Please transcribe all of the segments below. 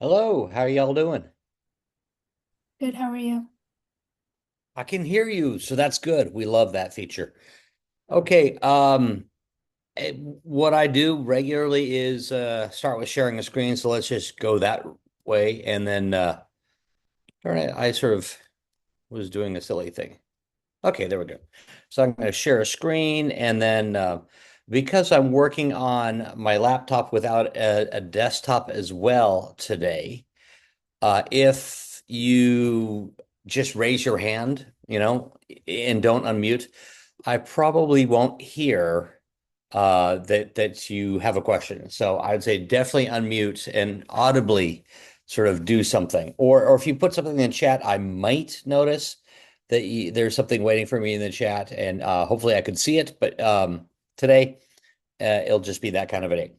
Hello, how y'all doing? Good, how are you? I can hear you, so that's good. We love that feature. Okay, what I do regularly is start with sharing a screen, so let's just go that way. And then darn it, I sort of was doing a silly thing. Okay, there we go. So I'm going to share a screen, and then because I'm working on my laptop without a desktop as well today, if you just raise your hand, and don't unmute, I probably won't hear that you have a question. So I'd say definitely unmute and audibly sort of do something. Or if you put something in the chat, I might notice that there's something waiting for me in the chat, and hopefully I could see it. But today it'll just be that kind of a day.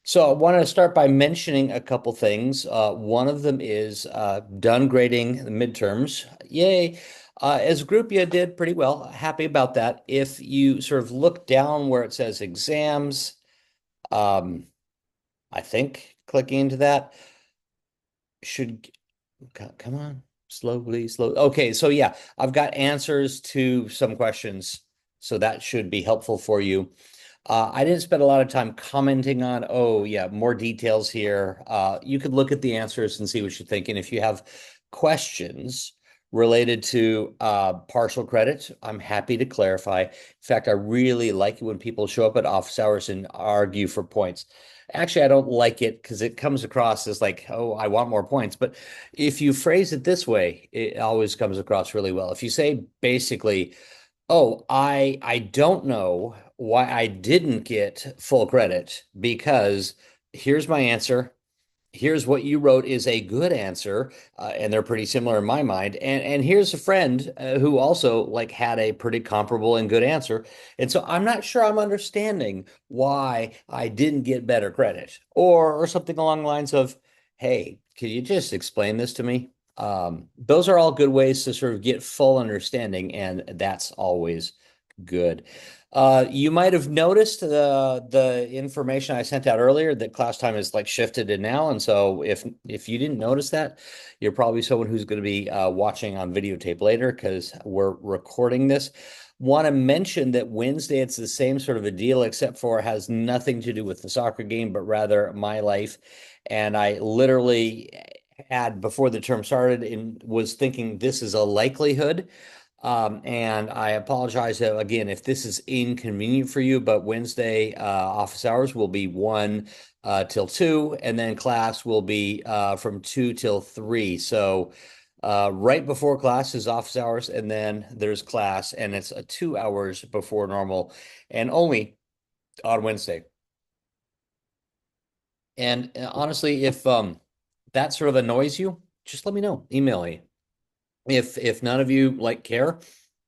So I want to start by mentioning a couple things. One of them is done grading the midterms. Yay. As a group, you did pretty well. Happy about that. If you sort of look down where it says exams, um, I think clicking into that should come on, slowly, slow. Okay, so yeah, I've got answers to some questions, so that should be helpful for you. I didn't spend a lot of time commenting on, oh, yeah, more details here. You could look at the answers and see what you're thinking. If you have questions related to partial credit, I'm happy to clarify. In fact, I really like it when people show up at office hours and argue for points. Actually, I don't like it because it comes across as like, oh, I want more points. But if you phrase it this way, it always comes across really well. If you say basically, oh, I don't know why I didn't get full credit because here's my answer. Here's what you wrote is a good answer, and they're pretty similar in my mind. And here's a friend who also like had a pretty comparable and good answer. And so I'm not sure I'm understanding why I didn't get better credit, or something along the lines of, hey, can you just explain this to me? Those are all good ways to sort of get full understanding, and that's always good. You might have noticed the information I sent out earlier that class time is like shifted to now, and so if you didn't notice that, you're probably someone who's going to be watching on videotape later because we're recording this. Want to mention that Wednesday it's the same sort of a deal, except for it has nothing to do with the soccer game, but rather my life. And I literally had before the term started and was thinking this is a likelihood. And I apologize again if this is inconvenient for you, but Wednesday office hours will be 1 till 2, and then class will be from 2 till 3. So right before class is office hours, and then there's class, and it's 2 hours before normal, and only on Wednesday. And honestly, if that sort of annoys you, just let me know. Email me. If none of you like care,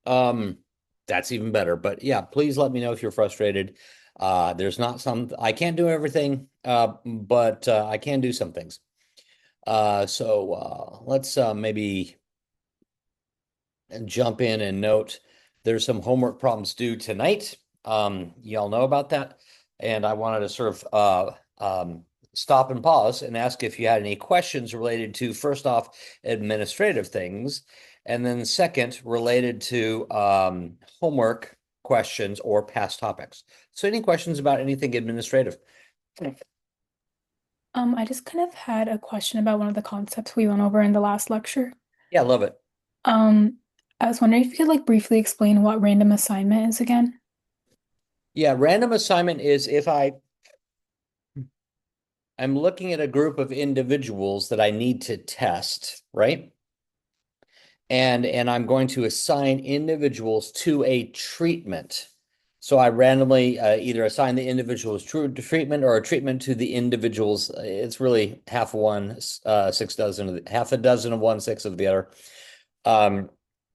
um, that's even better. But yeah, please let me know if you're frustrated. There's not some I can't do everything, but I can do some things. So let's maybe jump in and note there's some homework problems due tonight. Y'all know about that, and I wanted to sort of stop and pause and ask if you had any questions related to, first off, administrative things, and then second, related to homework questions or past topics. So, any questions about anything administrative? I just kind of had a question about one of the concepts we went over in the last lecture. Yeah, love it. Um, I was wondering if you could like briefly explain what random assignment is again. Yeah, random assignment is if I'm looking at a group of individuals that I need to test, right? And I'm going to assign individuals to a treatment. So I randomly either assign the individual's true treatment or a treatment to the individuals. It's really half one, 6 dozen, half a dozen of one, six of the other. Um,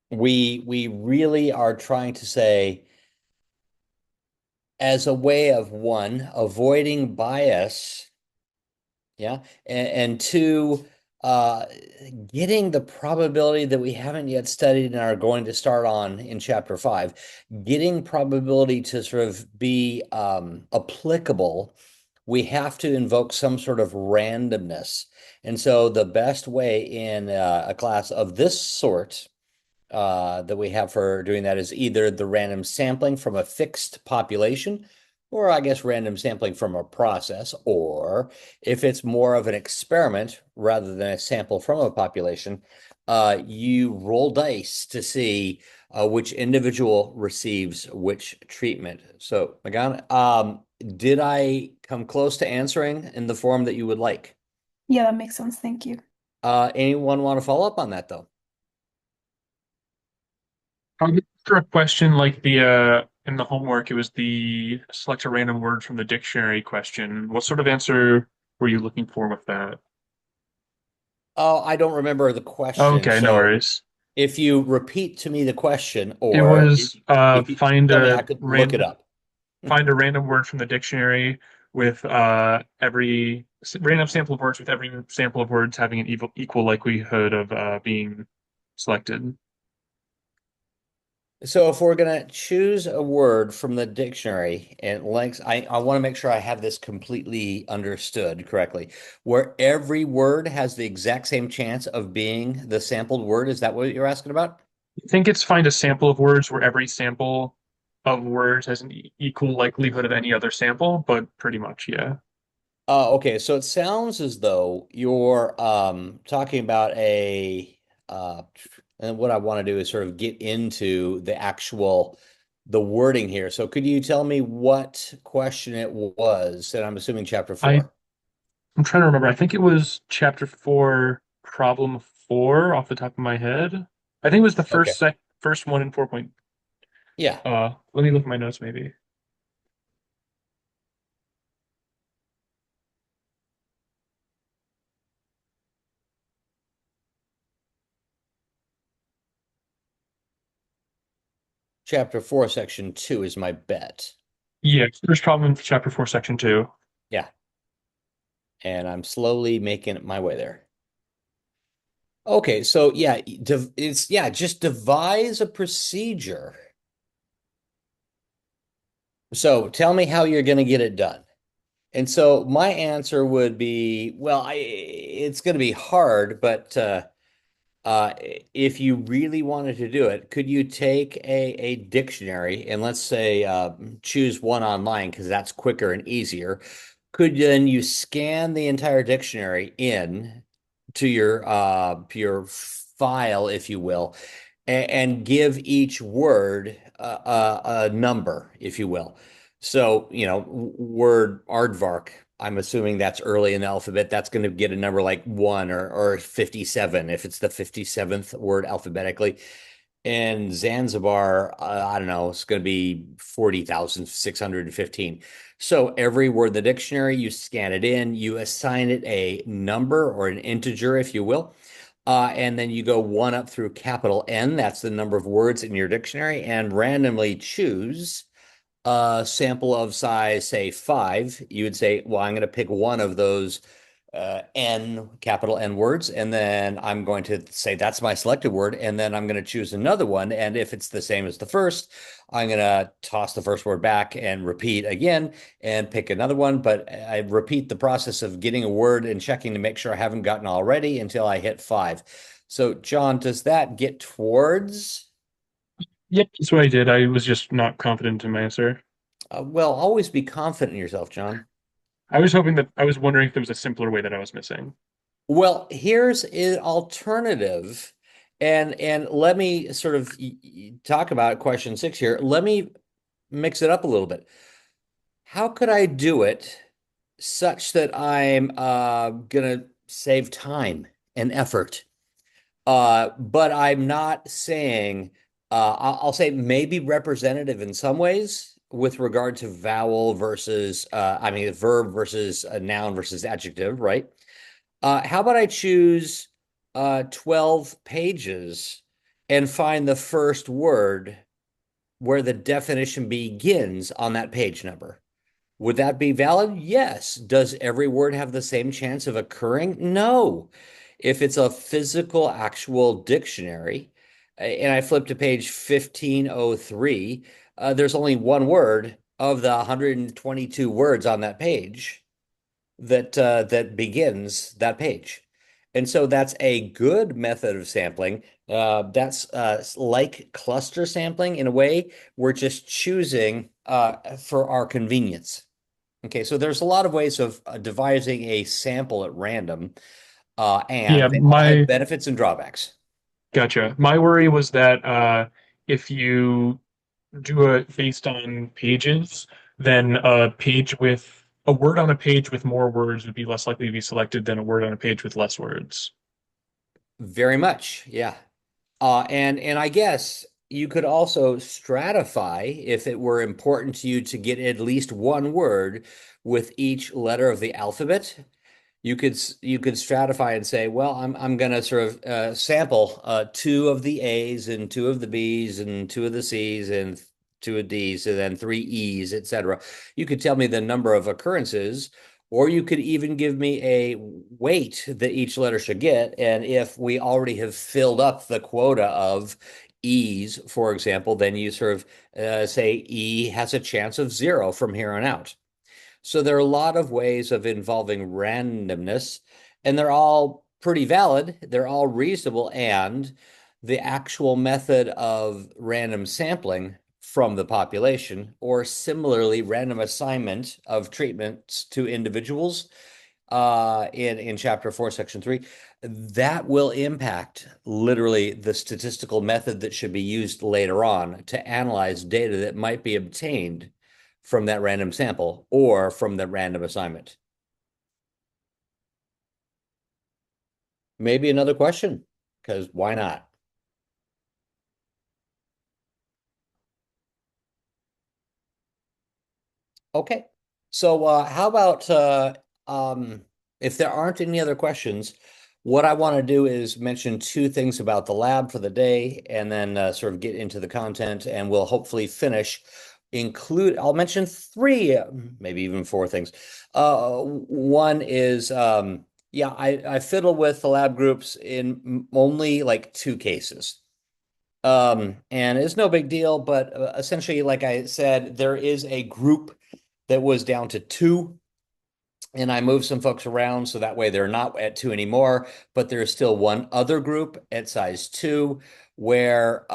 we really are trying to say, as a way of one, avoiding bias, yeah. And two, uh, getting the probability that we haven't yet studied and are going to start on in chapter 5, getting probability to sort of be applicable we have to invoke some sort of randomness. And so the best way in a class of this sort that we have for doing that is either the random sampling from a fixed population, or I guess random sampling from a process, or if it's more of an experiment rather than a sample from a population, you roll dice to see which individual receives which treatment. So, Megan, did I come close to answering in the form that you would like? Yeah, that makes sense. Thank you. Anyone want to follow up on that though? For a question like the in the homework, it was the select a random word from the dictionary question. What sort of answer were you looking for with that? Oh, I don't remember the question. Okay, no So worries. if you repeat to me the question, It or was if you tell me, I could look it up. find a random word from the dictionary with every random sample of words with every sample of words having an equal likelihood of being selected. So if we're gonna choose a word from the dictionary and links, I want to make sure I have this completely understood correctly, where every word has the exact same chance of being the sampled word. Is that what you're asking about? I think it's find a sample of words where every sample of words has an equal likelihood of any other sample, but pretty much, yeah. Okay, so it sounds as though you're talking about and what I want to do is sort of get into the wording here. So could you tell me what question it was? And I'm assuming chapter I 4. I'm trying to remember. I think it was chapter four, problem four, off the top of my head. I think it was the Okay. first one in 4 point. Yeah. Let me look at my notes maybe. Chapter 4, section 2 is my bet. Yeah, first problem in chapter four, section two. Yeah. And I'm slowly making my way there. Okay, so yeah, just devise a procedure. So tell me how you're going to get it done. And so my answer would be, well, it's going to be hard, but uh, if you really wanted to do it, could you take a dictionary and let's say choose one online because that's quicker and easier? Could then you scan the entire dictionary in to your file, if you will, and give each word a number, if you will. So, word aardvark, I'm assuming that's early in the alphabet. That's going to get a number like 1 or 57 if it's the 57th word alphabetically. And Zanzibar, I don't know, it's going to be 40,615. So every word in the dictionary, you scan it in, you assign it a number or an integer, if you will. And then you go one up through capital N. That's the number of words in your dictionary, and randomly choose a sample of size, say 5. You would say, well, I'm going to pick one of those N, capital N words, and then I'm going to say that's my selected word, and then I'm going to choose another one. And if it's the same as the first, I'm going to toss the first word back and repeat again and pick another one. But I repeat the process of getting a word and checking to make sure I haven't gotten already until I hit 5. So, John, does that get towards? Yep, that's what I did. I was just not confident in my answer. Well, always be confident in yourself, John. I was wondering if there was a simpler way that I was missing. Well, here's an alternative, and let me sort of talk about question 6 here. Let me mix it up a little bit. How could I do it such that I'm gonna save time and effort? But I'm not saying I'll say maybe representative in some ways with regard to vowel versus I mean verb versus a noun versus adjective, right? How about I choose 12 pages and find the first word where the definition begins on that page number? Would that be valid? Yes. Does every word have the same chance of occurring? No. If it's a physical, actual dictionary, and I flip to page 1503, there's only one word of the 122 words on that page. that begins that page. And so that's a good method of sampling. That's like cluster sampling in a way. We're just choosing for our convenience. Okay, so there's a lot of ways of devising a sample at random, and Yeah, they all have my benefits and drawbacks. gotcha. My worry was that if you do it based on pages, then a page with a word on a page with more words would be less likely to be selected than a word on a page with less words. Very much, yeah. And I guess you could also stratify if it were important to you to get at least one word with each letter of the alphabet. You could stratify and say, well, I'm going to sort of sample two of the A's and two of the B's and two of the C's and two of D's and then three E's, etc. You could tell me the number of occurrences, or you could even give me a weight that each letter should get. And if we already have filled up the quota of E's, for example, then you sort of say E has a chance of zero from here on out. So there are a lot of ways of involving randomness, and they're all pretty valid. They're all reasonable, and the actual method of random sampling from the population, or similarly, random assignment of treatments to individuals, in chapter 4, section 3, that will impact literally the statistical method that should be used later on to analyze data that might be obtained from that random sample or from the random assignment. Maybe another question, because why not? Okay. So how about um, if there aren't any other questions, what I want to do is mention two things about the lab for the day and then sort of get into the content, and we'll hopefully finish. I'll mention three, maybe even four things. One is, yeah, I fiddle with the lab groups in only like two cases. And it's no big deal, but essentially, like I said, there is a group that was down to two, and I moved some folks around so that way they're not at two anymore, but there's still one other group at size two where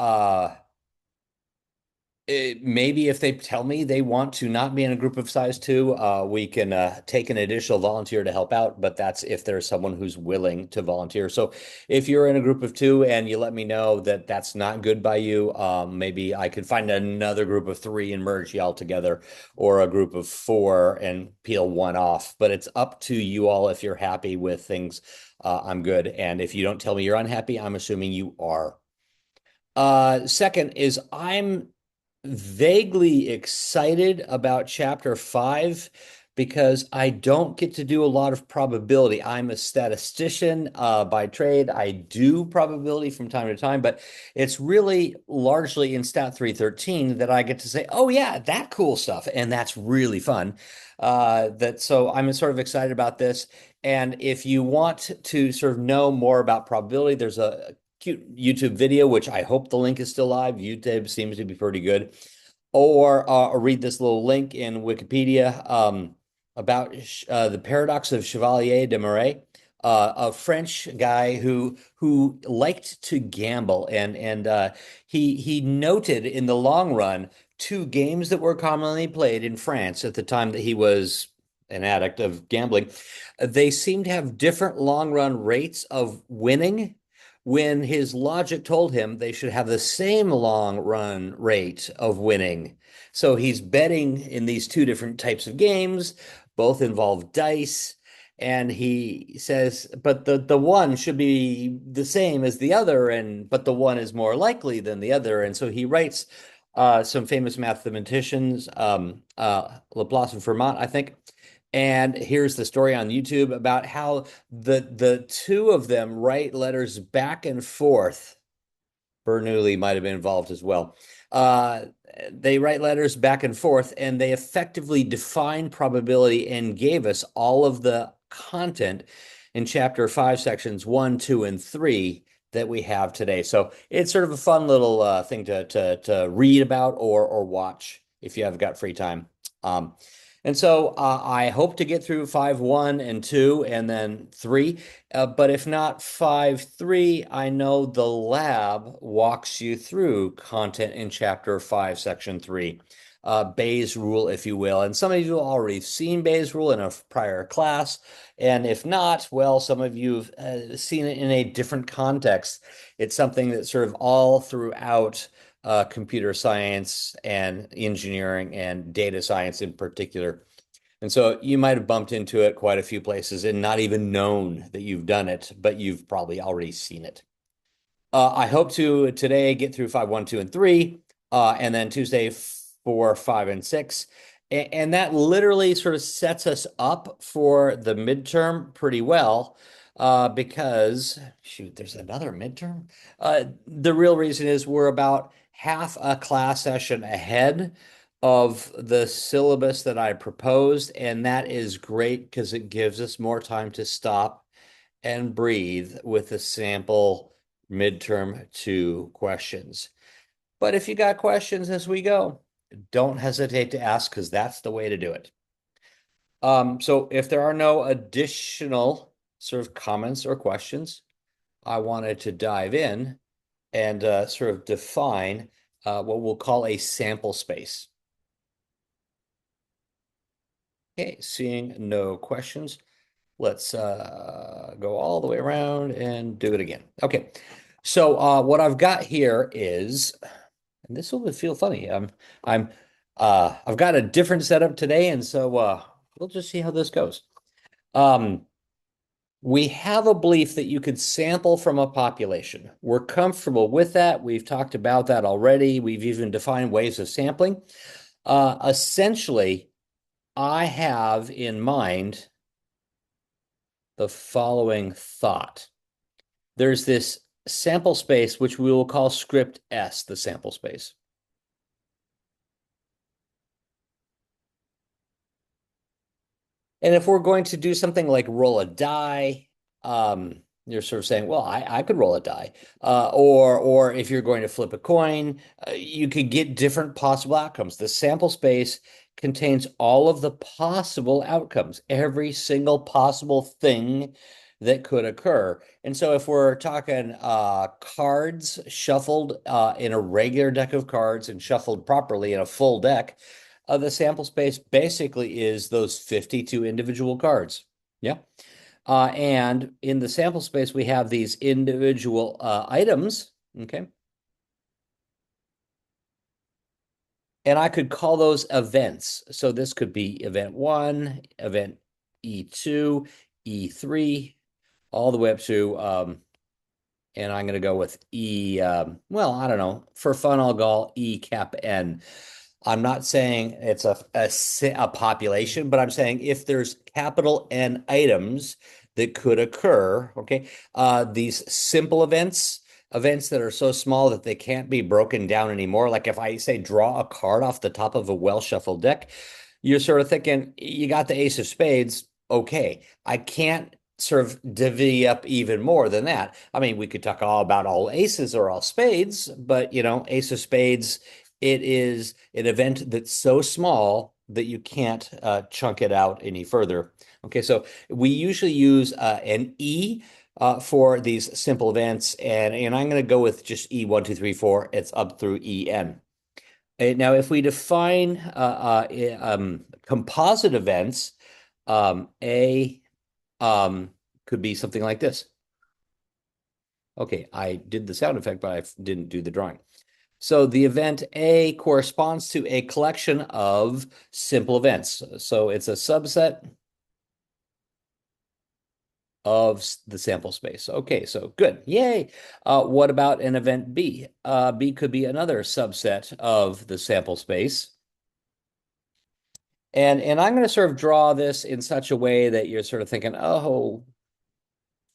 maybe if they tell me they want to not be in a group of size two, we can take an additional volunteer to help out. But that's if there's someone who's willing to volunteer. So if you're in a group of two and you let me know that that's not good by you, maybe I could find another group of three and merge y'all together, or a group of four and peel one off. But it's up to you all if you're happy with things. I'm good. And if you don't tell me you're unhappy, I'm assuming you are. Second is I'm vaguely excited about chapter 5 because I don't get to do a lot of probability. I'm a statistician by trade. I do probability from time to time, but it's really largely in Stat 313 that I get to say, oh yeah, that cool stuff. And that's really fun. So I'm sort of excited about this. And if you want to sort of know more about probability, there's a cute YouTube video, which I hope the link is still live. YouTube seems to be pretty good. Or read this little link in Wikipedia about the paradox of Chevalier de Marais, a French guy who liked to gamble, and he noted in the long run two games that were commonly played in France at the time that he was an addict of gambling. They seem to have different long run rates of winning when his logic told him they should have the same long run rate of winning. So he's betting in these two different types of games, both involve dice. And he says, but the one should be the same as the other, and but the one is more likely than the other. And so he writes some famous mathematicians, Laplace and Fermat, I think. And here's the story on YouTube about how the two of them write letters back and forth. Bernoulli might have been involved as well. Uh, they write letters back and forth, and they effectively define probability and gave us all of the content in chapter 5, sections 1, 2, and 3 that we have today. So it's sort of a fun little thing to read about or watch if you have got free time. Um, And so I hope to get through 5.1 and 2 and then 3. But if not 5.3, I know the lab walks you through content in chapter 5, section 3. Bayes' rule, if you will. And some of you have already seen Bayes' rule in a prior class. And if not, well, some of you have seen it in a different context. It's something that's sort of all throughout computer science and engineering and data science in particular. And so you might have bumped into it quite a few places and not even known that you've done it, but you've probably already seen it. I hope to today get through 5.1, 2, and 3, and then Tuesday 4, 5, and 6. And that literally sort of sets us up for the midterm pretty well, because, shoot, there's another midterm. The real reason is we're about half a class session ahead of the syllabus that I proposed, and that is great because it gives us more time to stop and breathe with the sample midterm 2 questions. But if you got questions as we go, don't hesitate to ask because that's the way to do it. So if there are no additional sort of comments or questions, I wanted to dive in and sort of define what we'll call a sample space. Okay, seeing no questions, let's go all the way around and do it again. Okay, so what I've got here is, and this will feel funny. I've got a different setup today, and so we'll just see how this goes. We have a belief that you could sample from a population. We're comfortable with that. We've talked about that already. We've even defined ways of sampling. Essentially, I have in mind the following thought. There's this sample space, which we will call script S, the sample space. And if we're going to do something like roll a die, you're sort of saying, well, I could roll a die. Or if you're going to flip a coin, you could get different possible outcomes. The sample space contains all of the possible outcomes, every single possible thing that could occur. And so if we're talking cards shuffled in a regular deck of cards and shuffled properly in a full deck, the sample space basically is those 52 individual cards. Yeah. And in the sample space, we have these individual items. Okay. And I could call those events. So this could be event 1, event E2, E3, all the way up to, and I'm going to go with well, I don't know. For fun, I'll call E cap N. I'm not saying it's a population, but I'm saying if there's capital N items that could occur, okay, these simple events that are so small that they can't be broken down anymore. Like if I say draw a card off the top of a well-shuffled deck, you're sort of thinking you got the ace of spades. Okay, I can't sort of divvy up even more than that. I mean, we could talk all about all aces or all spades, but ace of spades, it is an event that's so small that you can't chunk it out any further. Okay, so we usually use an E for these simple events, and I'm going to go with just E1, 2, 3, 4. It's up through EN. Now, if we define composite events, A could be something like this. Okay, I did the sound effect, but I didn't do the drawing. So the event A corresponds to a collection of simple events. So it's a subset of the sample space. Okay, so good. Yay. What about an event B? B could be another subset of the sample space. And I'm going to sort of draw this in such a way that you're sort of thinking, oh,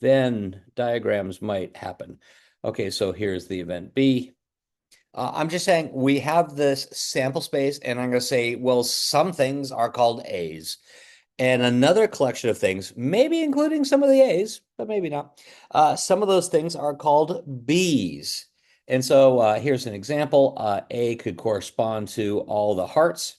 then diagrams might happen. Okay, so here's the event B. I'm just saying we have this sample space, and I'm going to say, well, some things are called A's. And another collection of things, maybe including some of the A's, but maybe not, some of those things are called B's. And so here's an example. A could correspond to all the hearts.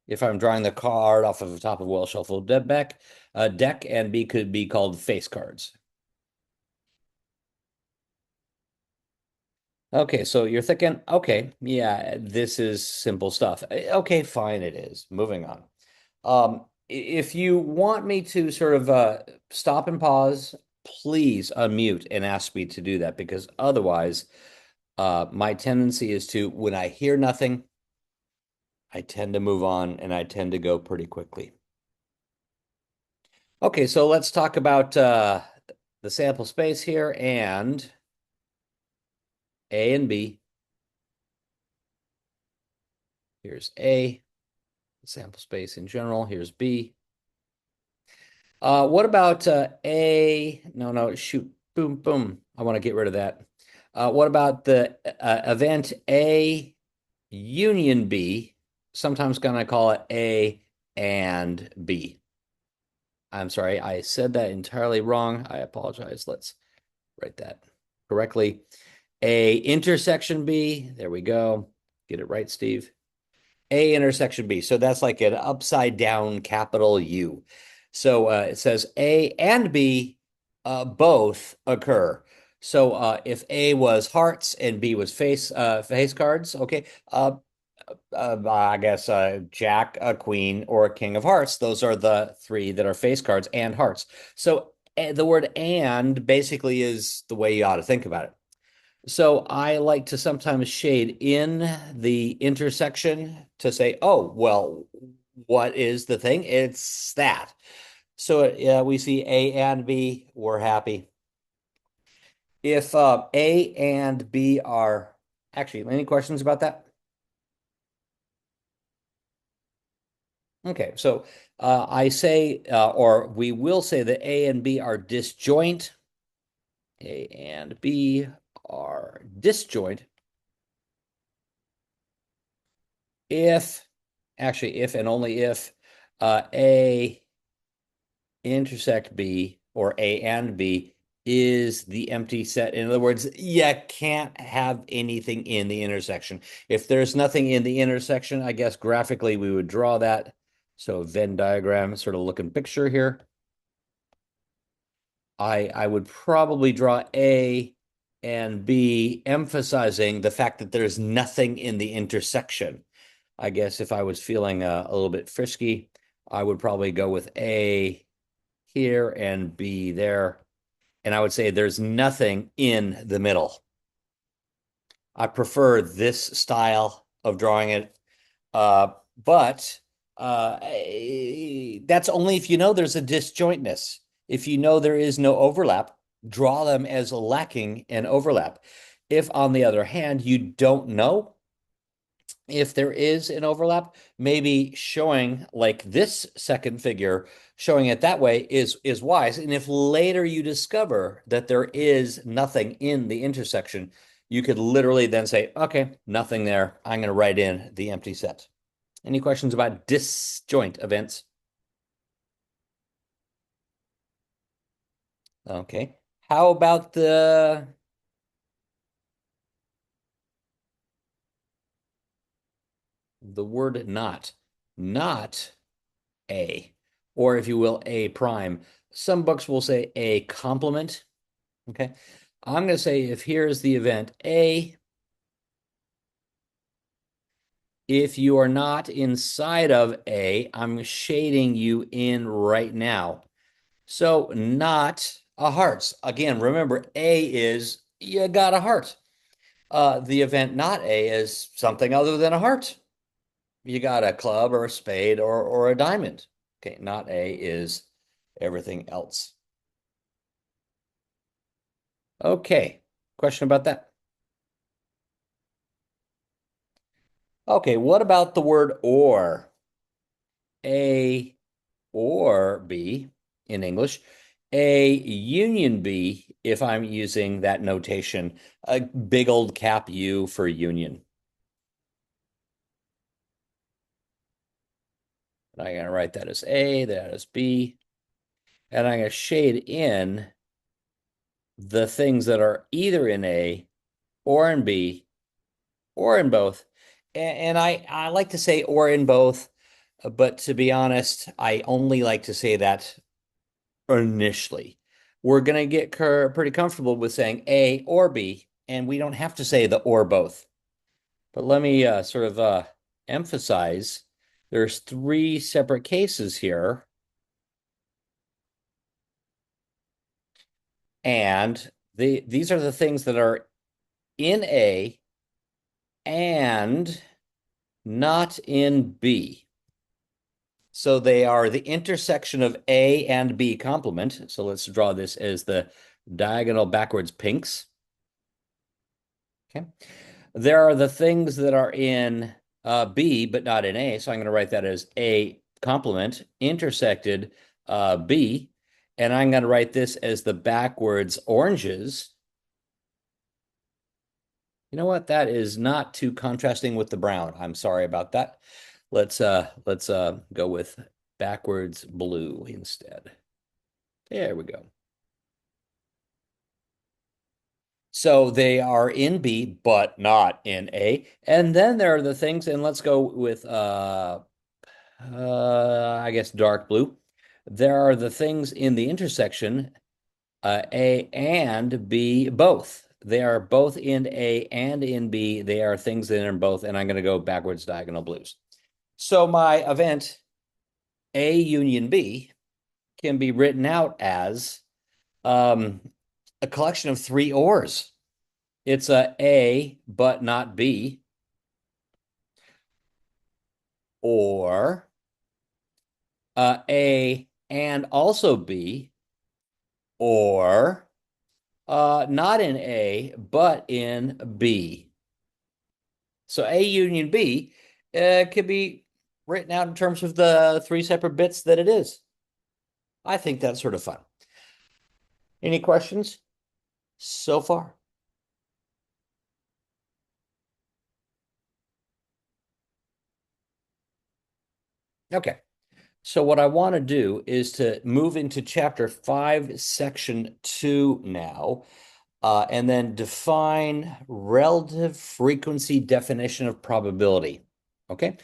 if I'm drawing the card off of the top of a well-shuffled deck, and B could be called face cards. Okay, so you're thinking, okay, yeah, this is simple stuff. Okay, fine, it is. Moving on. If you want me to sort of stop and pause, please unmute and ask me to do that because otherwise, my tendency is to, when I hear nothing, I tend to move on and I tend to go pretty quickly. Okay, so let's talk about the sample space here and A and B. Here's A, sample space in general. Here's B. What about A? No, shoot. Boom, boom. I want to get rid of that. What about the event A union B? Sometimes gonna call it A and B. I'm sorry, I said that entirely wrong. I apologize. Let's write that correctly. A intersection B. There we go. Get it right, Steve. A intersection B. So that's like an upside down capital U. So it says A and B both occur. So if A was hearts and B was face cards, okay. I guess Jack, a queen, or a king of hearts. Those are the three that are face cards and hearts. So the word "and" basically is the way you ought to think about it. So I like to sometimes shade in the intersection to say, oh, well, what is the thing? It's that. So we see A and B, we're happy. If A and B are actually, any questions about that? Okay, so I say, or we will say that A and B are disjoint. A and B are disjoint if, actually, if and only if A intersect B or A and B is the empty set. In other words, you can't have anything in the intersection. If there's nothing in the intersection, I guess graphically we would draw that. So Venn diagram, sort of looking picture here. I would probably draw A and B emphasizing the fact that there's nothing in the intersection. I guess if I was feeling a little bit frisky, I would probably go with A here and B there. And I would say there's nothing in the middle. I prefer this style of drawing it. But that's only if you know there's a disjointness. If you know there is no overlap, draw them as lacking an overlap. If, on the other hand, you don't know if there is an overlap, maybe showing like this second figure, showing it that way is wise. And if later you discover that there is nothing in the intersection, you could literally then say, okay, nothing there. I'm going to write in the empty set. Any questions about disjoint events? Okay. How about the word not? Not A, or if you will, A prime. Some books will say A complement. Okay. I'm going to say if here's the event A, if you are not inside of A, I'm shading you in right now. So not a hearts. Again, remember A is you got a heart. The event not A is something other than a heart. You got a club or a spade or a diamond. Okay, not A is everything else. Okay, question about that? Okay, what about the word or? A or B in English. A union B if I'm using that notation, a big old cap U for union. And I'm going to write that as A, that is B. And I'm going to shade in the things that are either in A or in B or in both. And I like to say or in both but to be honest, I only like to say that initially. We're going to get pretty comfortable with saying A or B, and we don't have to say the or both. But let me sort of emphasize there's three separate cases here, and these are the things that are in A and not in B. So they are the intersection of A and B complement. So let's draw this as the diagonal backwards pinks. Okay. There are the things that are in B, but not in A. So I'm going to write that as A complement intersected B. And I'm going to write this as the backwards oranges. You know what? That is not too contrasting with the brown. I'm sorry about that. Let's go with backwards blue instead. There we go. So they are in B, but not in A. And then there are the things, and let's go with I guess dark blue. There are the things in the intersection, A and B both. They are both in A and in B. They are things that are in both, and I'm going to go backwards diagonal blues. So my event A union B can be written out as a collection of three ors. It's A, but not B, or A and also B, or not in A, but in B. So A union B could be written out in terms of the three separate bits that it is. I think that's sort of fun. Any questions so far? Okay. So what I want to do is to move into chapter 5, section 2 now, and then define relative frequency definition of probability. Okay.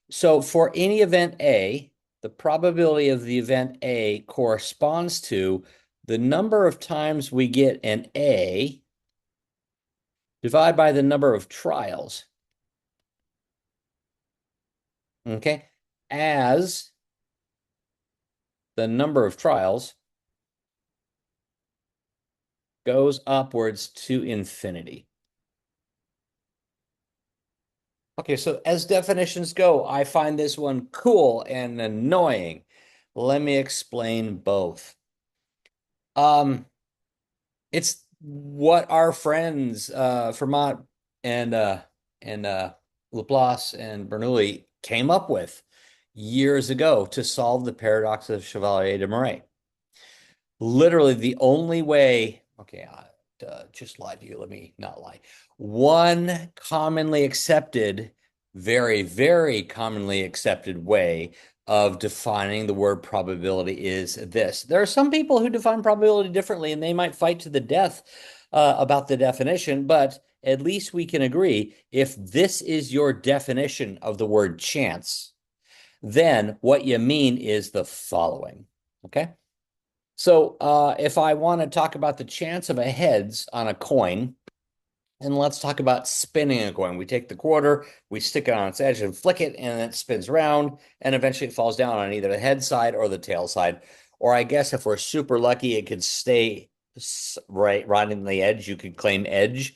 So for any event A, the probability of the event A corresponds to the number of times we get an A divided by the number of trials. Okay. As the number of trials goes upwards to infinity. Okay, so as definitions go, I find this one cool and annoying. Let me explain both. It's what our friends Fermat and Laplace and Bernoulli came up with years ago to solve the paradox of Chevalier de Marais. Literally the only way, okay, I just lied to you. Let me not lie. One commonly accepted, very, very commonly accepted way of defining the word probability is this. There are some people who define probability differently, and they might fight to the death about the definition, but at least we can agree if this is your definition of the word chance, then what you mean is the following. Okay. So if I want to talk about the chance of a heads on a coin, and let's talk about spinning a coin. We take the quarter, we stick it on its edge and flick it, and it spins around, and eventually it falls down on either the head side or the tail side. Or I guess if we're super lucky, it could stay right on the edge. You could claim edge.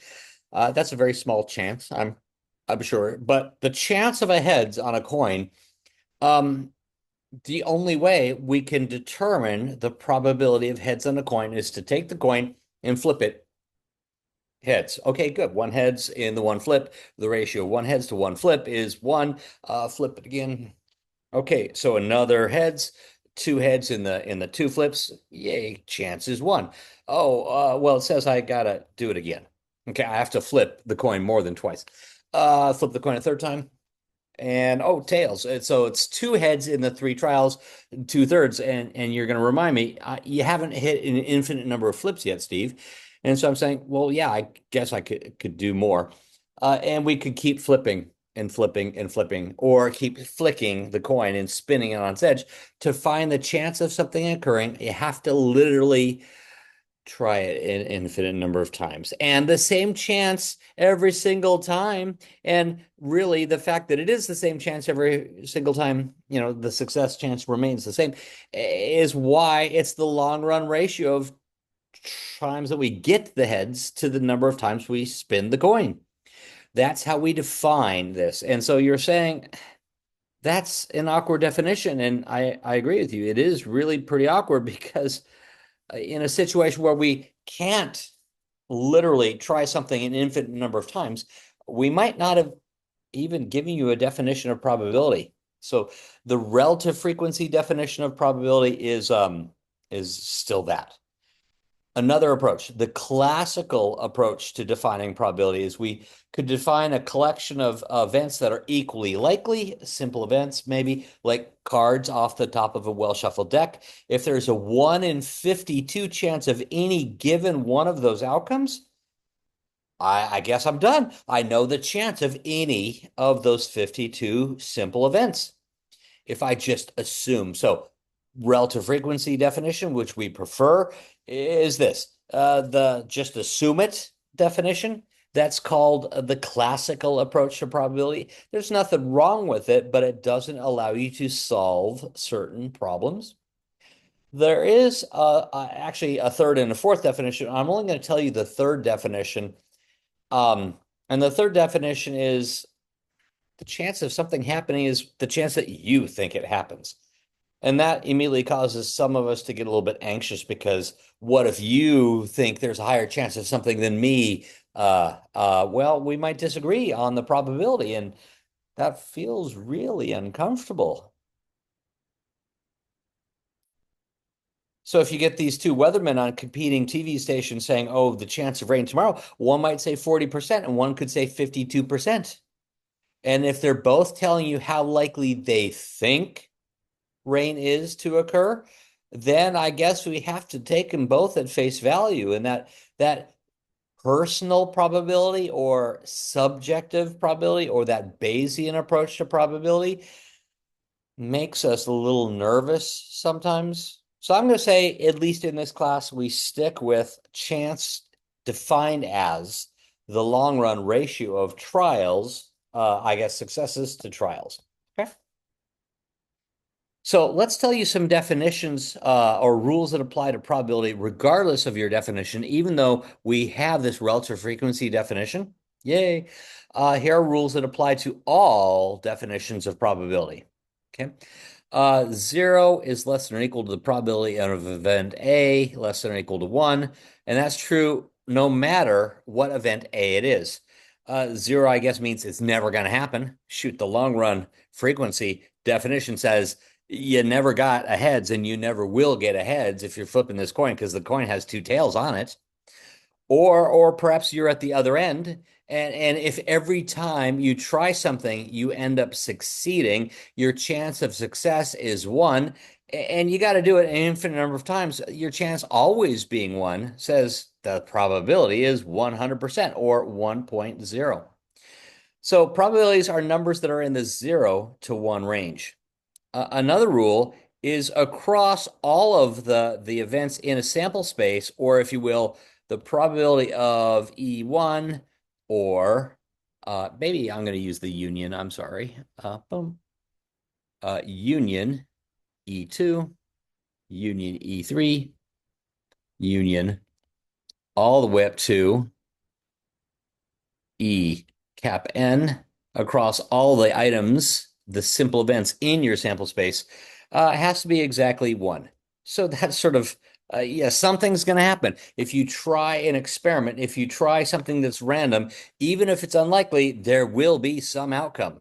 That's a very small chance, I'm sure. But the chance of a heads on a coin, the only way we can determine the probability of heads on a coin is to take the coin and flip it heads. Okay, good. One heads in the one flip. The ratio of one heads to one flip is one. Flip it again. Okay, so another heads, two heads in the two flips. Yay, chance is one. Oh, well, it says I gotta do it again. Okay, I have to flip the coin more than twice. Flip the coin a third time. And oh, tails. So it's two heads in the three trials, two thirds. And you're going to remind me, you haven't hit an infinite number of flips yet, Steve. And so I'm saying, well, yeah, I guess I could do more. And we could keep flipping and flipping and flipping, or keep flicking the coin and spinning it on its edge to find the chance of something occurring. You have to literally try it an infinite number of times and the same chance every single time. And really, the fact that it is the same chance every single time, the success chance remains the same, is why it's the long run ratio of times that we get the heads to the number of times we spin the coin. That's how we define this. And so you're saying that's an awkward definition. And I agree with you. It is really pretty awkward because in a situation where we can't literally try something an infinite number of times, we might not have even given you a definition of probability. So the relative frequency definition of probability is still that. Another approach, the classical approach to defining probability, is we could define a collection of events that are equally likely, simple events, maybe like cards off the top of a well-shuffled deck. If there's a 1 in 52 chance of any given one of those outcomes, I guess I'm done. I know the chance of any of those 52 simple events if I just assume. So relative frequency definition, which we prefer, is this. The just assume it definition, that's called the classical approach to probability. There's nothing wrong with it, but it doesn't allow you to solve certain problems. There is actually a third and a fourth definition. I'm only going to tell you the third definition. And the third definition is the chance of something happening is the chance that you think it happens. And that immediately causes some of us to get a little bit anxious because what if you think there's a higher chance of something than me? Well, we might disagree on the probability, and that feels really uncomfortable. So if you get these two weathermen on competing TV stations saying, oh, the chance of rain tomorrow, one might say 40% and one could say 52%. And if they're both telling you how likely they think rain is to occur, then I guess we have to take them both at face value. And that personal probability or subjective probability or that Bayesian approach to probability makes us a little nervous sometimes. So I'm going to say, at least in this class, we stick with chance defined as the long run ratio of trials, I guess successes to trials. Okay. So let's tell you some definitions or rules that apply to probability, regardless of your definition, even though we have this relative frequency definition. Yay. Here are rules that apply to all definitions of probability. Okay. 0 is less than or equal to the probability of event A, less than or equal to 1. And that's true no matter what event A it is. 0, I guess, means it's never going to happen. Shoot, the long run frequency definition says you never got a heads and you never will get a heads if you're flipping this coin because the coin has two tails on it. Or perhaps you're at the other end, and if every time you try something you end up succeeding, your chance of success is 1, and you got to do it an infinite number of times, your chance always being 1 says the probability is 100% or 1.0. So probabilities are numbers that are in the 0 to 1 range. Another rule is across all of the events in a sample space, or if you will, the probability of E1, or maybe I'm going to use the union. I'm sorry. Boom. Union E2, union E3, union all the way up to E cap N across all the items, the simple events in your sample space, has to be exactly 1. So that's sort of, yeah, something's going to happen. If you try an experiment, if you try something that's random, even if it's unlikely, there will be some outcome.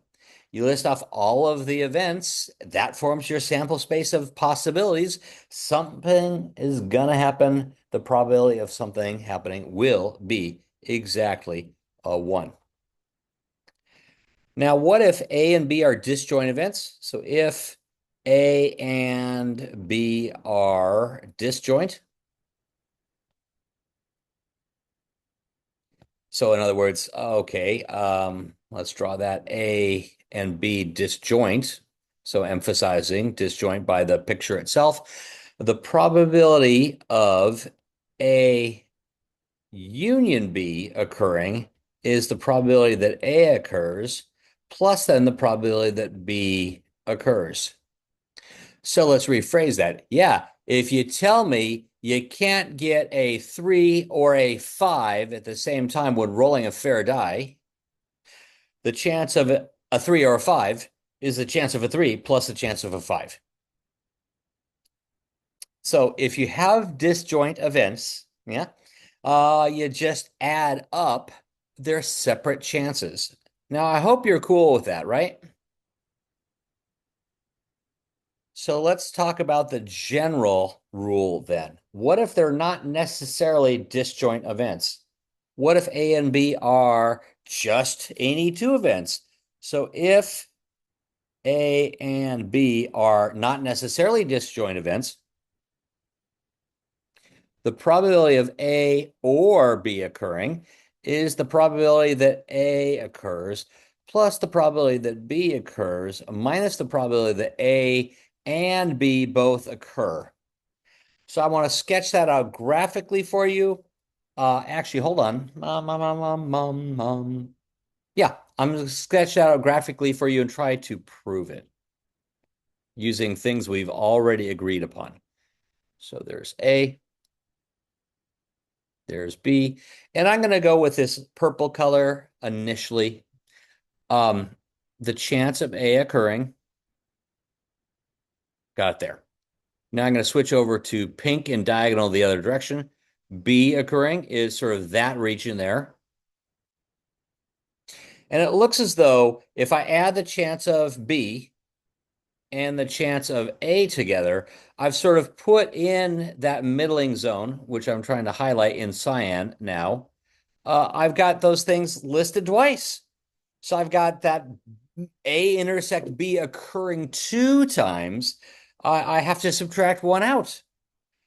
You list off all of the events, that forms your sample space of possibilities. Something is going to happen. The probability of something happening will be exactly a 1. Now, what if A and B are disjoint events? So if A and B are disjoint, So in other words, okay, let's draw that A and B disjoint. So emphasizing disjoint by the picture itself. The probability of A union B occurring is the probability that A occurs plus then the probability that B occurs. So let's rephrase that. Yeah, if you tell me you can't get a 3 or a 5 at the same time when rolling a fair die, the chance of a 3 or a 5 is the chance of a 3 plus the chance of a 5. So if you have disjoint events, yeah, you just add up their separate chances. Now, I hope you're cool with that, right? So let's talk about the general rule then. What if they're not necessarily disjoint events? What if A and B are just any two events? So if A and B are not necessarily disjoint events, the probability of A or B occurring is the probability that A occurs plus the probability that B occurs minus the probability that A and B both occur. So I want to sketch that out graphically for you. Actually, hold on. Yeah, I'm going to sketch that out graphically for you and try to prove it using things we've already agreed upon. So there's A, there's B, and I'm going to go with this purple color initially. The chance of A occurring, got it there. Now I'm going to switch over to pink and diagonal the other direction. B occurring is sort of that region there. And it looks as though if I add the chance of B and the chance of A together, I've sort of put in that middling zone, which I'm trying to highlight in cyan now. I've got those things listed twice. So I've got that A intersect B occurring 2 times. I have to subtract one out.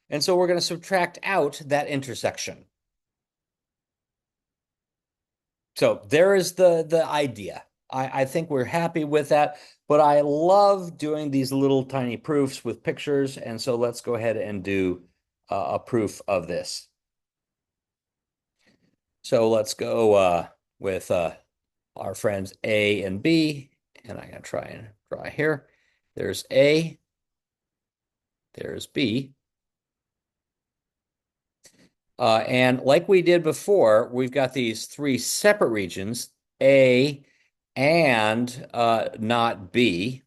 And so we're going to subtract out that intersection. So there is the idea. I think we're happy with that, but I love doing these little tiny proofs with pictures. And so let's go ahead and do a proof of this. So let's go with our friends A and B. And I'm going to try and draw here. There's A, there's B. And like we did before, we've got these 3 separate regions, A and not B.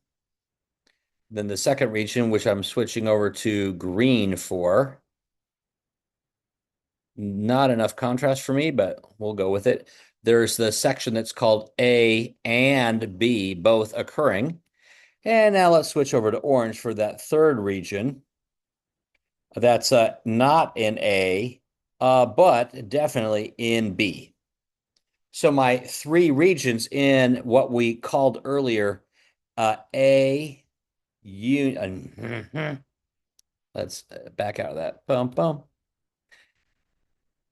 Then the second region, which I'm switching over to green for. Not enough contrast for me, but we'll go with it. There's the section that's called A and B, both occurring. And now let's switch over to orange for that third region. That's not in A, but definitely in B. So my 3 regions in what we called earlier A union. Let's back out of that. Bum bum.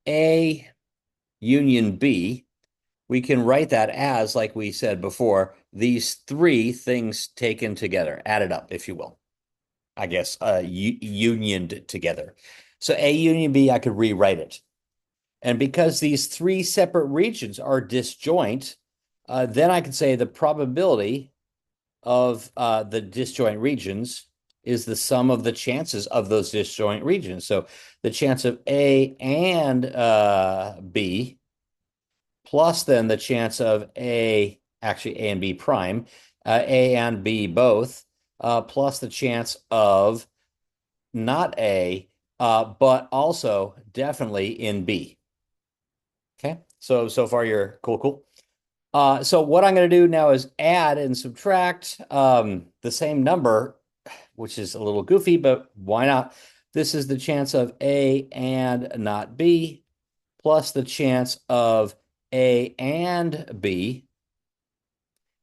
A union B. We can write that as, like we said before, these 3 things taken together, added up, if you will. I guess unioned together. So A union B, I could rewrite it. And because these 3 separate regions are disjoint, then I could say the probability of the disjoint regions is the sum of the chances of those disjoint regions. So the chance of A and B plus then the chance of actually A and B prime, A and B both, plus the chance of not A, but also definitely in B. Okay, so far you're cool. So what I'm going to do now is add and subtract the same number, which is a little goofy, but why not? This is the chance of A and not B, plus the chance of A and B.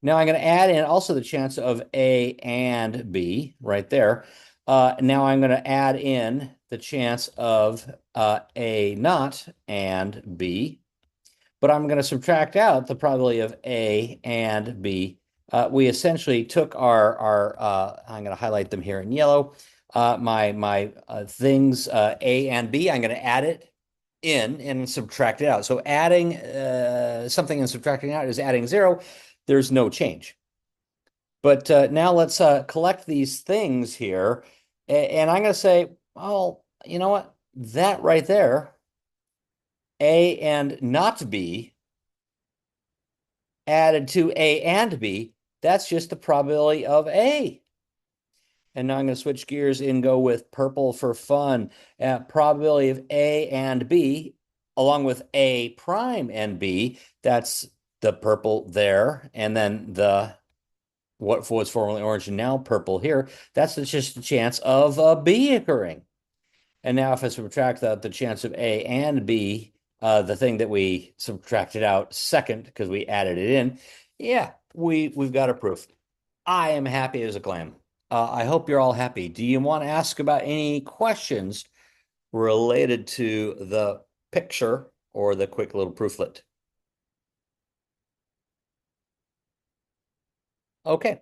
Now I'm going to add in also the chance of A and B right there. Now I'm going to add in the chance of A not and B, but I'm going to subtract out the probability of A and B. We essentially took I'm going to highlight them here in yellow. My things A and B, I'm going to add it in and subtract it out. So adding something and subtracting out is adding 0. There's no change. But now let's collect these things here. And I'm going to say, oh, you know what? That right there, A and not B, added to A and B, that's just the probability of A. And now I'm going to switch gears and go with purple for fun. Probability of A and B, along with A prime and B, that's the purple there. And then what was formerly orange and now purple here, that's just the chance of B occurring. And now if I subtract the chance of A and B, the thing that we subtracted out second because we added it in, yeah, we've got a proof. I am happy as a clam. I hope you're all happy. Do you want to ask about any questions related to the picture or the quick little prooflet? Okay.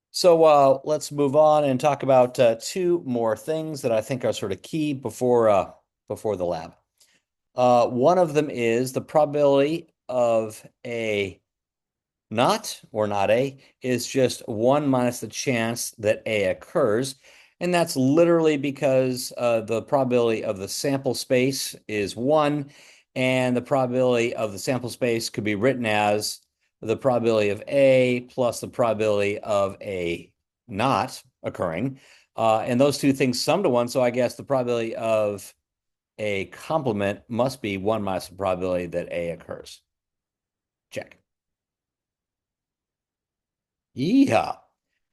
So let's move on and talk about two more things that I think are sort of key before the lab. One of them is the probability of a not or not A is just 1 minus the chance that A occurs. And that's literally because the probability of the sample space is 1, and the probability of the sample space could be written as the probability of A plus the probability of A not occurring. And those two things sum to 1. So I guess the probability of a complement must be 1 minus the probability that A occurs. Check. Yeah.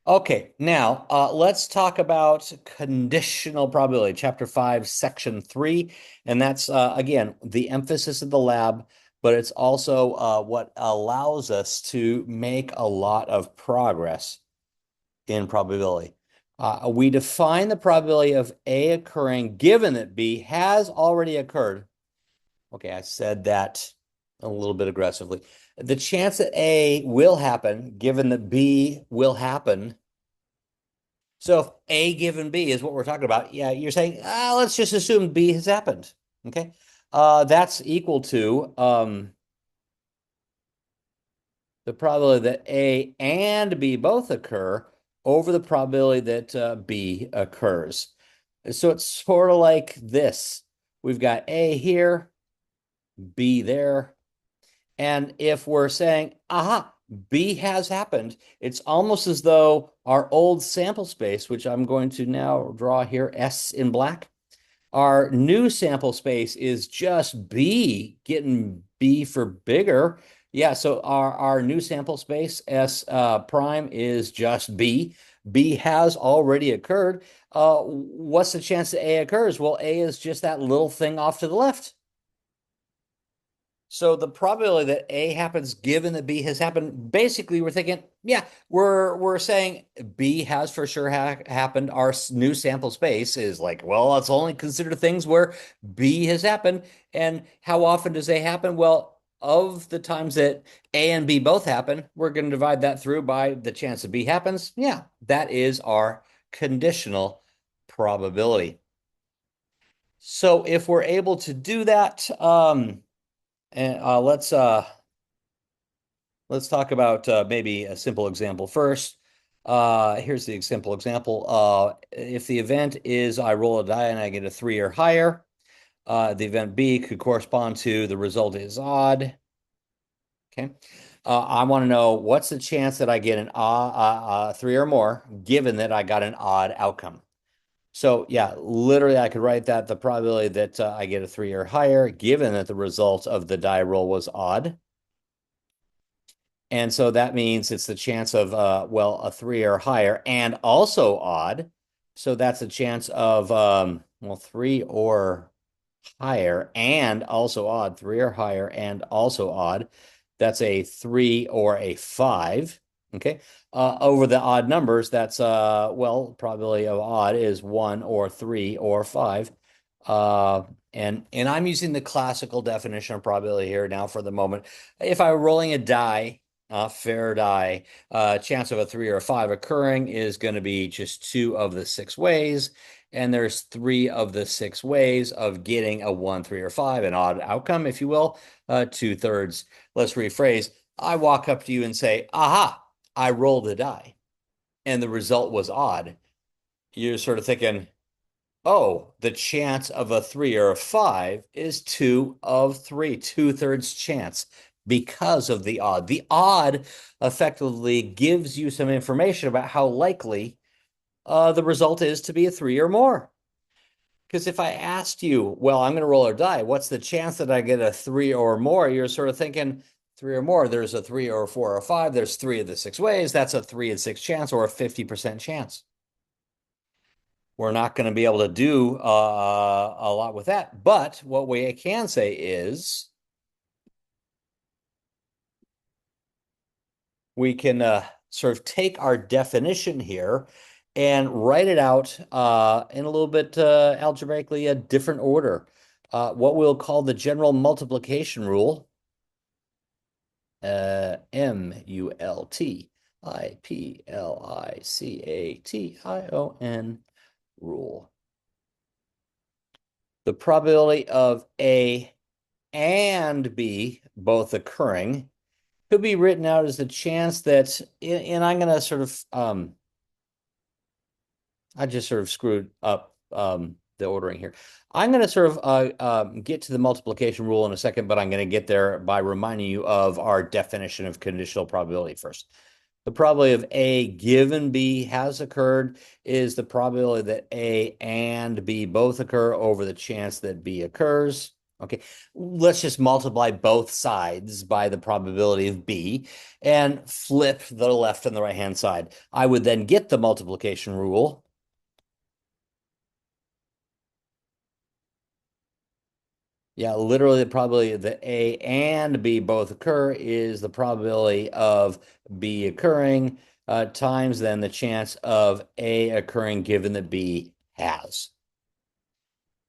Okay, now let's talk about conditional probability, chapter 5, section 3. And that's, again, the emphasis of the lab, but it's also what allows us to make a lot of progress in probability. We define the probability of A occurring given that B has already occurred. Okay, I said that a little bit aggressively. The chance that A will happen, given that B will happen. So if A given B is what we're talking about, yeah, you're saying, let's just assume B has happened. Okay. That's equal to the probability that A and B both occur over the probability that B occurs. So it's sort of like this. We've got A here, B there. And if we're saying, aha, B has happened, it's almost as though our old sample space, which I'm going to now draw here, S in black, our new sample space is just B, getting B for bigger. Yeah, so our new sample space, S prime, is just B. B has already occurred. What's the chance that A occurs? Well, A is just that little thing off to the left. So the probability that A happens given that B has happened, basically we're thinking, yeah, we're saying B has for sure happened. Our new sample space is like, well, let's only consider things where B has happened. And how often does A happen? Well, of the times that A and B both happen, we're going to divide that through by the chance that B happens. Yeah, that is our conditional probability. So if we're able to do that, and let's talk about maybe a simple example first. Here's the simple example. If the event is I roll a die and I get a 3 or higher, the event B could correspond to the result is odd. Okay. I want to know what's the chance that I get an 3 or more, given that I got an odd outcome. So yeah, literally I could write that the probability that I get a 3 or higher, given that the result of the die roll was odd. And so that means it's the chance of, well, a 3 or higher and also odd. So that's a chance of, well, 3 or higher and also odd, 3 or higher and also odd. That's a 3 or a 5. Okay. Over the odd numbers, that's, well, probability of odd is 1 or 3 or 5. Uh, and I'm using the classical definition of probability here now for the moment. If I were rolling a die, a fair die, chance of a 3 or a 5 occurring is going to be just 2 of the 6 ways. And there's 3 of the 6 ways of getting a 1, 3, or 5, an odd outcome, if you will, 2/3. Let's rephrase. I walk up to you and say, aha, I rolled a die, and the result was odd. You're sort of thinking, oh, the chance of a 3 or a 5 is 2 of 3, 2/3 chance because of the odd. The odd effectively gives you some information about how likely the result is to be a 3 or more. Because if I asked you, well, I'm going to roll a die, what's the chance that I get a 3 or more? You're sort of thinking 3 or more. There's a 3 or a 4 or a 5. There's 3 of the 6 ways. That's a 3 in 6 chance or a 50% chance. We're not going to be able to do a lot with that. But what we can say is we can sort of take our definition here and write it out in a little bit algebraically a different order. What we'll call the general multiplication rule, multiplication rule. The probability of A and B both occurring could be written out as the chance that, and I'm going to sort of, I just sort of screwed up the ordering here. I'm going to sort of get to the multiplication rule in a second, but I'm going to get there by reminding you of our definition of conditional probability first. The probability of A given B has occurred is the probability that A and B both occur over the chance that B occurs. Okay, let's just multiply both sides by the probability of B and flip the left and the right-hand side. I would then get the multiplication rule. Yeah, literally the probability that A and B both occur is the probability of B occurring times then the chance of A occurring given that B has.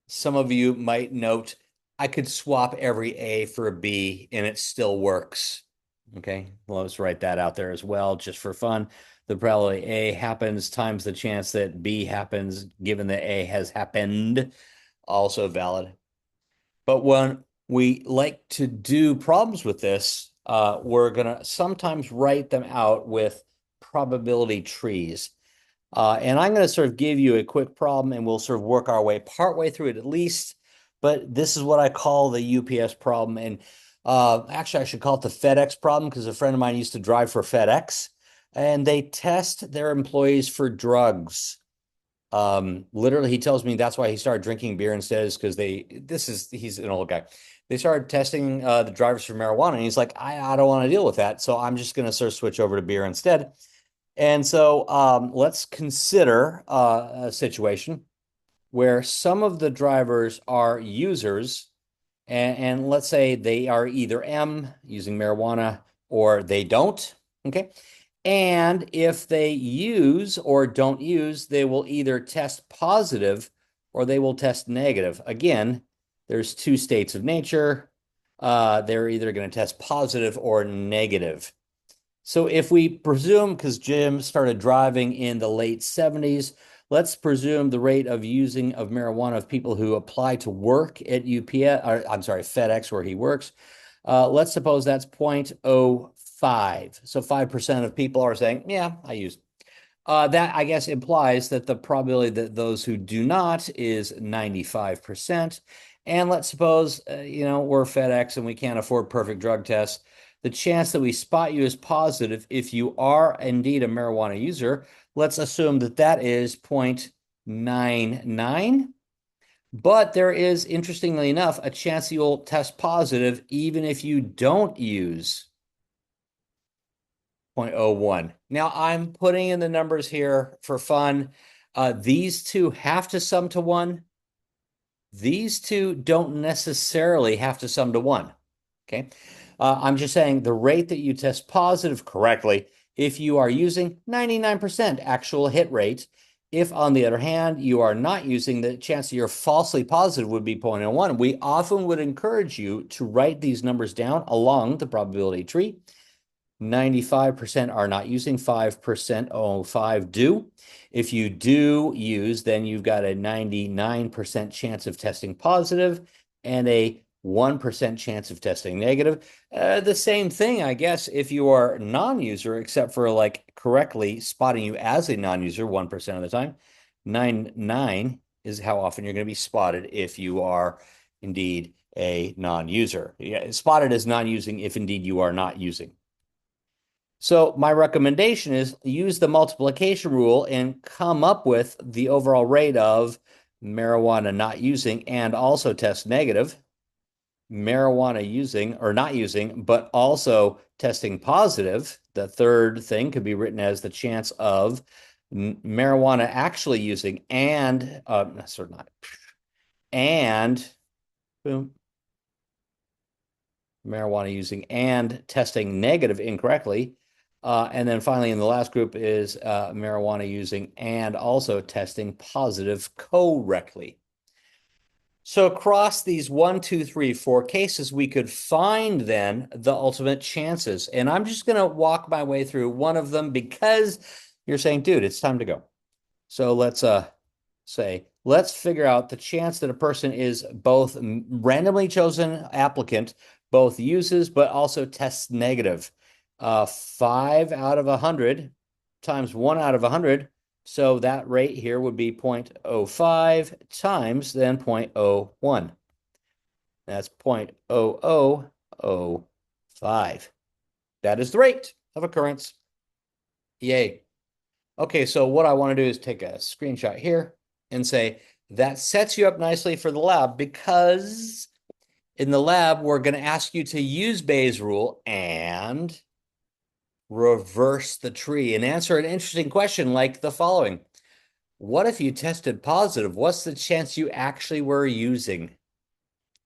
Some of you might note I could swap every A for a B and it still works. Okay, well, let's write that out there as well, just for fun. The probability A happens times the chance that B happens given that A has happened, also valid. But when we like to do problems with this, we're going to sometimes write them out with probability trees. And I'm going to sort of give you a quick problem and we'll sort of work our way partway through it at least. But this is what I call the UPS problem. And actually, I should call it the FedEx problem because a friend of mine used to drive for FedEx and they test their employees for drugs. Literally, he tells me that's why he started drinking beer instead, is because he's an old guy. They started testing the drivers for marijuana, and he's like, I don't want to deal with that. So I'm just going to sort of switch over to beer instead. And so let's consider a situation where some of the drivers are users, and let's say they are either M, using marijuana, or they don't. Okay. And if they use or don't use, they will either test positive or they will test negative. Again, there's two states of nature. They're either going to test positive or negative. So if we presume, because Jim started driving in the late 70s, let's presume the rate of using of marijuana of people who apply to work at UPS, or I'm sorry, FedEx, where he works. Let's suppose that's 0.05. So 5% of people are saying, yeah, I use. That, I guess, implies that the probability that those who do not is 95%. And let's suppose, we're FedEx and we can't afford perfect drug tests. The chance that we spot you as positive if you are indeed a marijuana user, let's assume that that is 0.99. But there is, interestingly enough, a chance you'll test positive even if you don't use 0.01. Now, I'm putting in the numbers here for fun. These two have to sum to 1. These two don't necessarily have to sum to 1. Okay. I'm just saying the rate that you test positive correctly, if you are using 99% actual hit rate, If, on the other hand, you are not using, the chance that you're falsely positive would be 0.01. We often would encourage you to write these numbers down along the probability tree. 95% are not using, 5%, 5 do. If you do use, then you've got a 99% chance of testing positive and a 1% chance of testing negative. The same thing, I guess, if you are non-user, except for like correctly spotting you as a non-user 1% of the time. 9 is how often you're going to be spotted if you are indeed a non-user. Yeah, spotted as non-using if indeed you are not using. So my recommendation is use the multiplication rule and come up with the overall rate of marijuana not using and also test negative, marijuana using or not using, but also testing positive. The third thing could be written as the chance of marijuana actually using and, sort of not, and boom, marijuana using and testing negative incorrectly. And then finally, in the last group is marijuana using and also testing positive correctly. So across these 1, 2, 3, 4 cases, we could find then the ultimate chances. And I'm just going to walk my way through one of them because you're saying, dude, it's time to go. So let's say, let's figure out the chance that a person is both randomly chosen applicant, both uses, but also tests negative. 5 out of 100 times 1 out of 100. So that rate here would be 0.05 times then 0.01. That's 0.0005. That is the rate of occurrence. Yay. Okay, so what I want to do is take a screenshot here and say that sets you up nicely for the lab, because in the lab, we're going to ask you to use Bayes' rule and reverse the tree and answer an interesting question like the following. What if you tested positive? What's the chance you actually were using?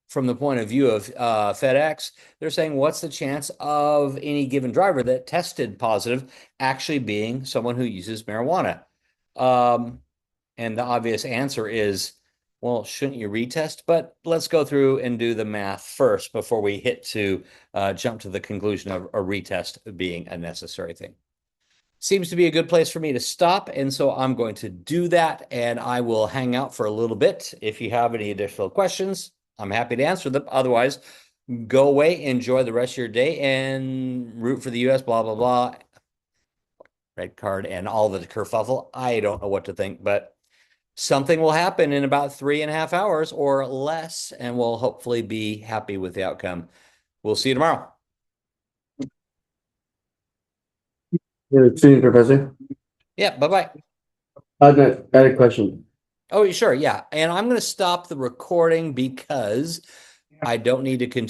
From the point of view of FedEx, they're saying, what's the chance of any given driver that tested positive actually being someone who uses marijuana? And the obvious answer is, well, shouldn't you retest? But let's go through and do the math first before we hit to jump to the conclusion of a retest being a necessary thing. Seems to be a good place for me to stop, and so I'm going to do that, and I will hang out for a little bit. If you have any additional questions, I'm happy to answer them. Otherwise, go away, enjoy the rest of your day, and root for the U.S., blah, blah, blah. Red card and all the kerfuffle. I don't know what to think, but something will happen in about 3.5 hours or less, and we'll hopefully be happy with the outcome. We'll see you tomorrow. Yeah, see you, Professor. Yeah, bye-bye. I had a question. Oh, sure, yeah. And I'm going to stop the recording because I don't need to continue.